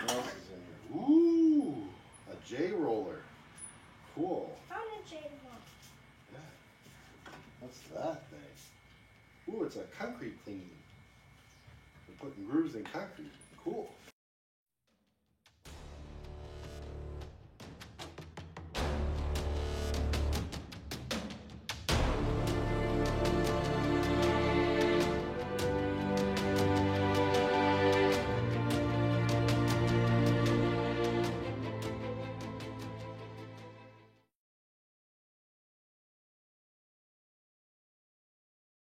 What else is in here? Ooh, a J roller. Cool. Found a J roller. Yeah. What's that thing? Ooh, it's a concrete thingy. We're putting grooves in concrete. Cool.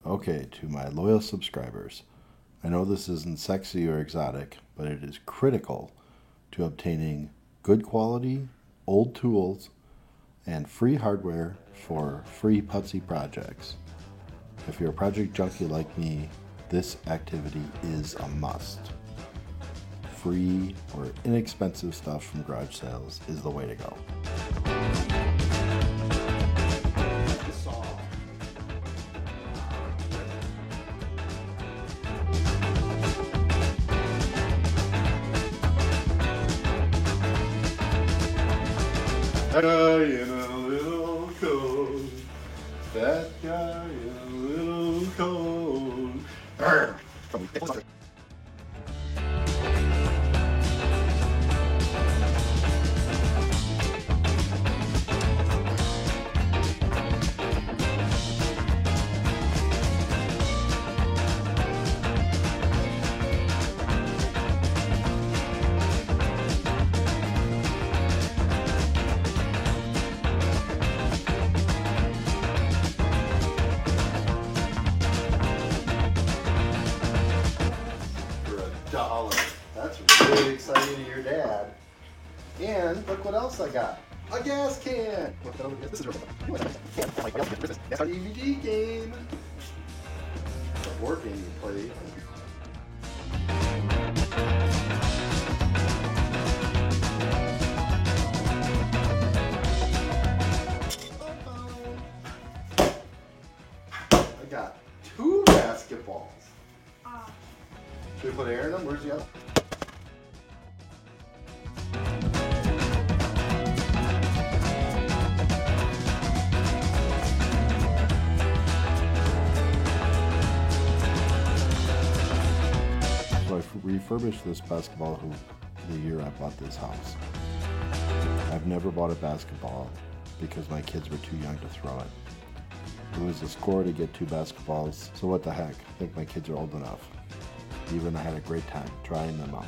Okay, to my loyal subscribers, I know this isn't sexy or exotic, but it is critical to obtaining good quality, old tools, and free hardware for free putsy projects. If you're a project junkie like me, this activity is a must. Free or inexpensive stuff from garage sales is the way to go. That guy in a little coat. That guy in a little coat. $1. That's really exciting to your dad. And look what else I got. A gas can. This is that's our DVD game. It's a board game you play. I got 2 basketballs. Should we put air in them? Where's the other? So I refurbished this basketball hoop the year I bought this house. I've never bought a basketball because my kids were too young to throw it. It was a score to get 2 basketballs, so what the heck? I think my kids are old enough. Even I had a great time trying them out.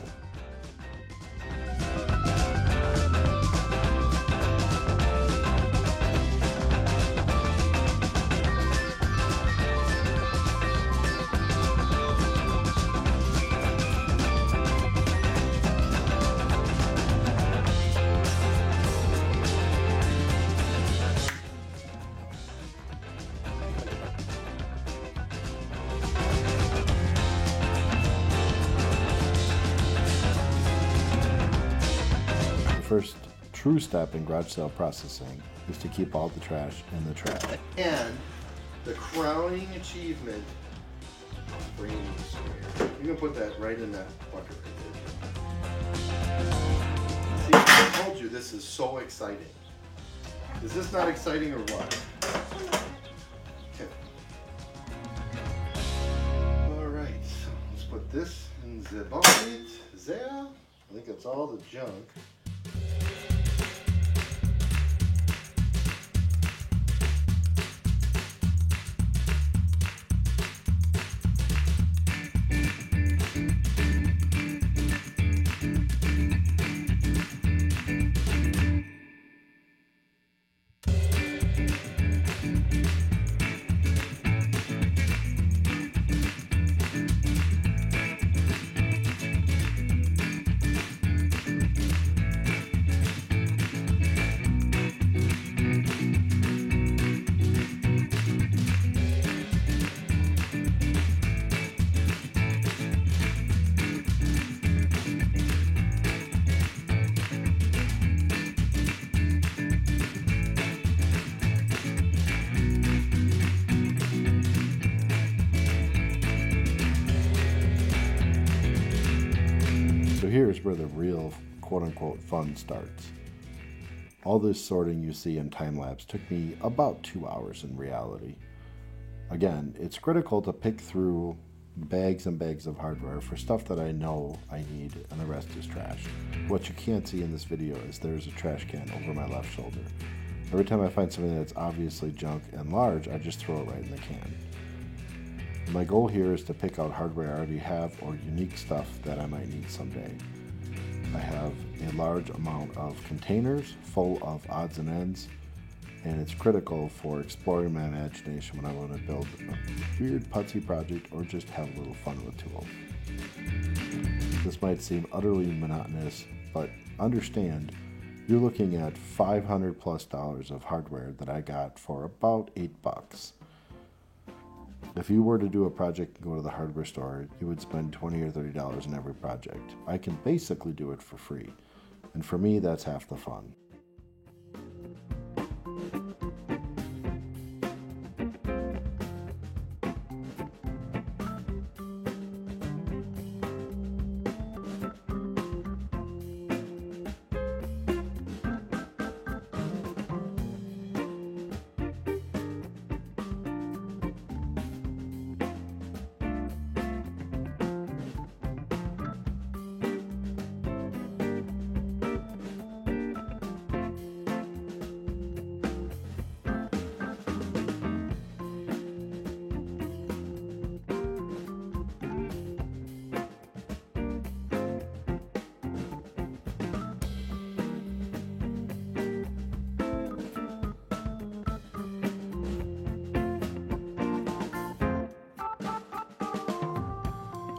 First true step in garage sale processing is to keep all the trash in the trash. And the crowning achievement of bringing the sprayer. You can put that right in that bucket right there. See, I told you this is so exciting. Is this not exciting or what? Okay. All right, so let's put this in the bucket there. I think that's all the junk. So here's where the real quote-unquote fun starts. All this sorting you see in time-lapse took me about 2 hours in reality. Again, it's critical to pick through bags and bags of hardware for stuff that I know I need, and the rest is trash. What you can't see in this video is there's a trash can over my left shoulder. Every time I find something that's obviously junk and large, I just throw it right in the can. My goal here is to pick out hardware I already have or unique stuff that I might need someday. I have a large amount of containers full of odds and ends, and it's critical for exploring my imagination when I want to build a weird putsy project or just have a little fun with tools. This might seem utterly monotonous, but understand you're looking at $500+ of hardware that I got for about $8. If you were to do a project and go to the hardware store, you would spend $20 or $30 in every project. I can basically do it for free, and for me, that's half the fun.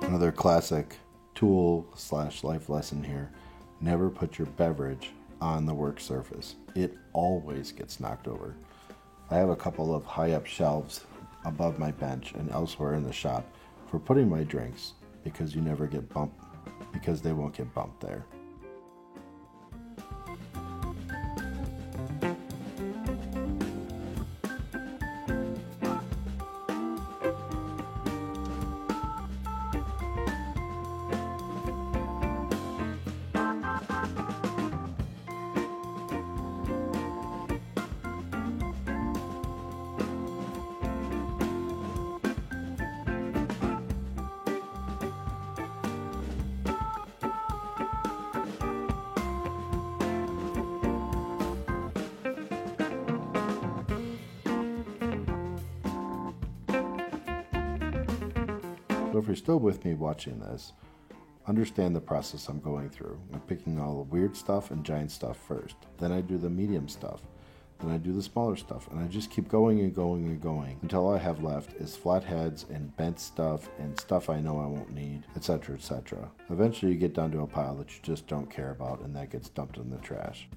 Another classic tool/life lesson here: never put your beverage on the work surface. It always gets knocked over. I have a couple of high up shelves above my bench and elsewhere in the shop for putting my drinks because they won't get bumped there. So if you're still with me watching this, understand the process I'm going through. I'm picking all the weird stuff and giant stuff first. Then I do the medium stuff. Then I do the smaller stuff. And I just keep going and going and going until all I have left is flatheads and bent stuff and stuff I know I won't need, etc., etc. Eventually you get down to a pile that you just don't care about, and that gets dumped in the trash.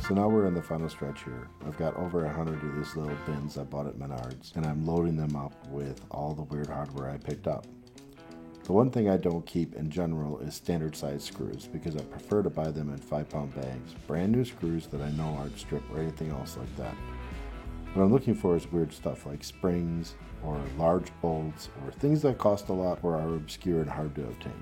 So now we're in the final stretch here. I've got over 100 of these little bins I bought at Menards, and I'm loading them up with all the weird hardware I picked up. The one thing I don't keep in general is standard size screws, because I prefer to buy them in 5-pound bags. Brand new screws that I know aren't stripped or anything else like that. What I'm looking for is weird stuff like springs or large bolts or things that cost a lot or are obscure and hard to obtain.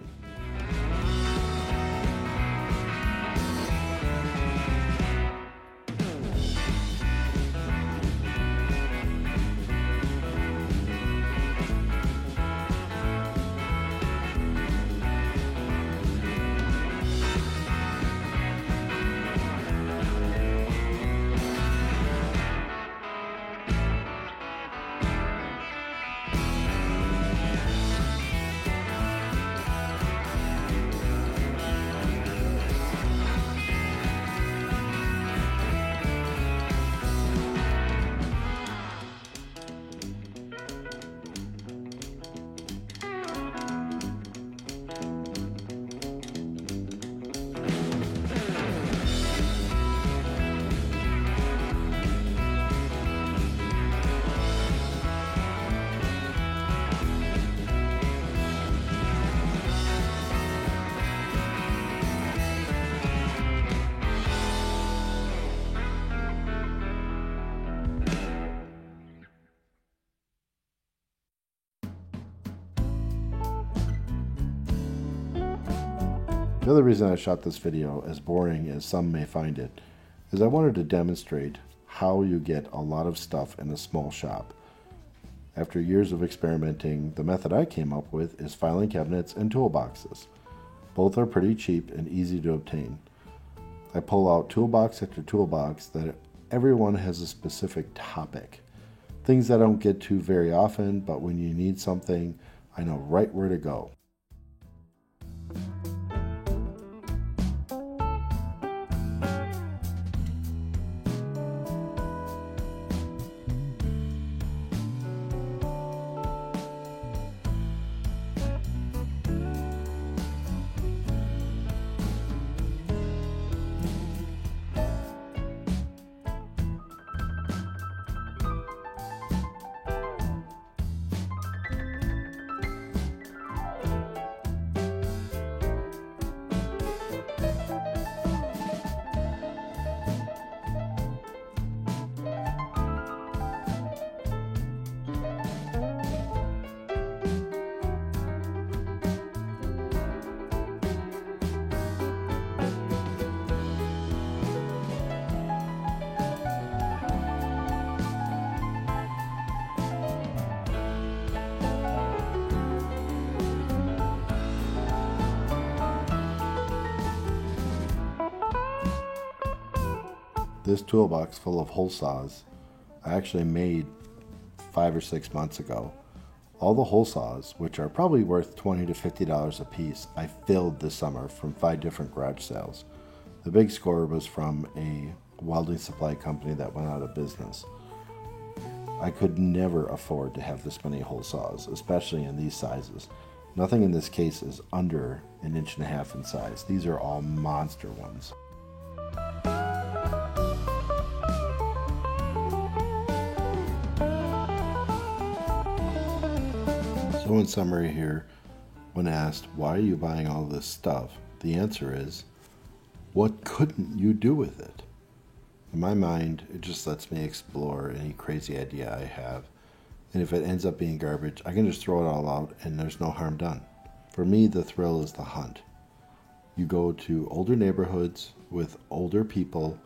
The other reason I shot this video, as boring as some may find it, is I wanted to demonstrate how you get a lot of stuff in a small shop. After years of experimenting, the method I came up with is filing cabinets and toolboxes. Both are pretty cheap and easy to obtain. I pull out toolbox after toolbox that everyone has a specific topic. Things I don't get to very often, but when you need something, I know right where to go. This toolbox full of hole saws I actually made 5 or 6 months ago. All the hole saws, which are probably worth $20 to $50 a piece, I filled this summer from 5 different garage sales. The big score was from a welding supply company that went out of business. I could never afford to have this many hole saws, especially in these sizes. Nothing in this case is under 1.5 inches in size. These are all monster ones. So in summary here, when asked, why are you buying all this stuff? The answer is, what couldn't you do with it? In my mind, it just lets me explore any crazy idea I have. And if it ends up being garbage, I can just throw it all out and there's no harm done. For me, the thrill is the hunt. You go to older neighborhoods with older people.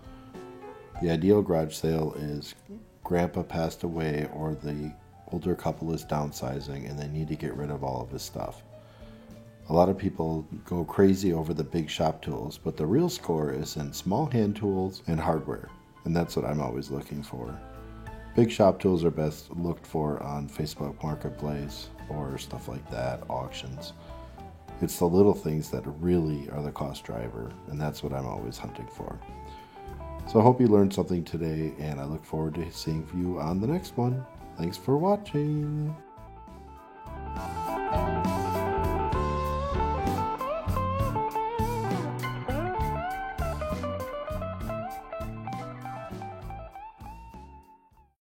The ideal garage sale is grandpa passed away or the older couple is downsizing and they need to get rid of all of his stuff. A lot of people go crazy over the big shop tools, but the real score is in small hand tools and hardware, and that's what I'm always looking for. Big shop tools are best looked for on Facebook Marketplace or stuff like that, auctions. It's the little things that really are the cost driver, and that's what I'm always hunting for. So I hope you learned something today, and I look forward to seeing you on the next one. Thanks for watching.